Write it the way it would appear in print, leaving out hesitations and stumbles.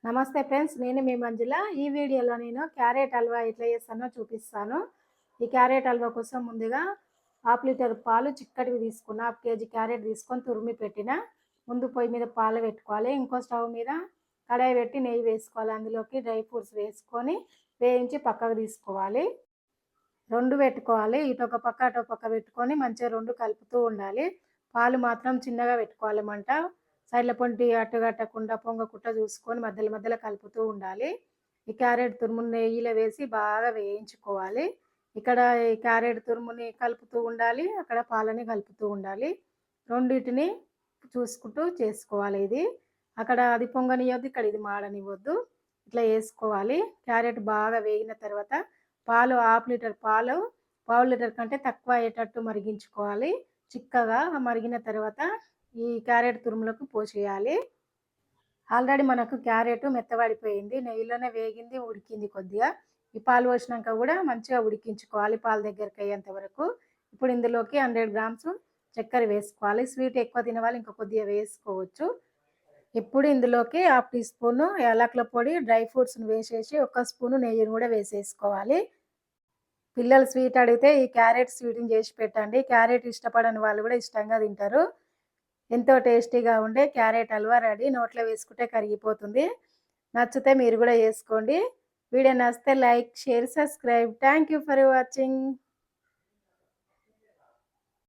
నమస్తే ఫ్రెండ్స్, నేను మీ మంజుల. ఈ వీడియోలో నేను క్యారెట్ హల్వా ఎట్లా చేస్తానో చూపిస్తాను. ఈ క్యారెట్ హల్వా కోసం ముందుగా హాఫ్ లీటర్ పాలు చిక్కటివి తీసుకున్న, హాఫ్ కేజీ క్యారెట్ తీసుకొని తురిమి పెట్టిన. ముందు పొయ్యి మీద పాలు పెట్టుకోవాలి. ఇంకో స్టవ్ మీద కడాయి పెట్టి నెయ్యి వేసుకోవాలి. అందులోకి డ్రై ఫ్రూట్స్ వేసుకొని వేయించి పక్కకు తీసుకోవాలి. రెండు పెట్టుకోవాలి. ఇటొక పక్క అటొక పక్క పెట్టుకొని మంచిగా రెండు కలుపుతూ ఉండాలి. పాలు మాత్రం చిన్నగా పెట్టుకోవాలి మంట. సైడ్ల పొంటి అట్టుగట్టకుండా పొంగకుండా చూసుకొని మధ్యలో మధ్యలో కలుపుతూ ఉండాలి. ఈ క్యారెట్ తురుముని నెయ్యిలో వేసి బాగా వేయించుకోవాలి. ఇక్కడ ఈ క్యారెట్ తురుముని కలుపుతూ ఉండాలి, అక్కడ పాలని కలుపుతూ ఉండాలి. రెండింటిని చూసుకుంటూ చేసుకోవాలి. ఇది అక్కడ అది పొంగనియొద్దు, ఇక్కడ ఇది మాడనివ్వద్దు. ఇట్లా వేసుకోవాలి. క్యారెట్ బాగా వేగిన తర్వాత పాలు హాఫ్ లీటర్ పాలు పావు లీటర్ కంటే తక్కువ అయ్యేటట్టు మరిగించుకోవాలి. చిక్కగా మరిగిన తర్వాత ఈ క్యారెట్ తురుములకు పోసేయాలి. ఆల్రెడీ మనకు క్యారెట్ మెత్తబడిపోయింది, నెయ్యిలోనే వేగింది, ఉడికింది కొద్దిగా. ఈ పాలు పోసినాక కూడా మంచిగా ఉడికించుకోవాలి పాలు దగ్గరికి అయ్యేంత వరకు. ఇప్పుడు ఇందులోకి 100 గ్రామ్స్ చక్కెర వేసుకోవాలి. స్వీట్ ఎక్కువ తినవాళ్ళు ఇంకా కొద్దిగా వేసుకోవచ్చు. ఇప్పుడు ఇందులోకి హాఫ్ టీ స్పూను యాలకుల పొడి, డ్రై ఫ్రూట్స్ని వేసేసి 1 స్పూను నెయ్యిని కూడా వేసేసుకోవాలి. పిల్లలు స్వీట్ అడిగితే ఈ క్యారెట్ స్వీట్ని చేసి పెట్టండి. క్యారెట్ ఇష్టపడని వాళ్ళు కూడా ఇష్టంగా తింటారు. ఎంతో టేస్టీగా ఉండే క్యారెట్ హల్వా రెడీ. నోట్లో వేసుకుంటే కరిగిపోతుంది. నచ్చితే మీరు కూడా చేసుకోండి. వీడియో నచ్చితే like, share, subscribe. Thank you for watching.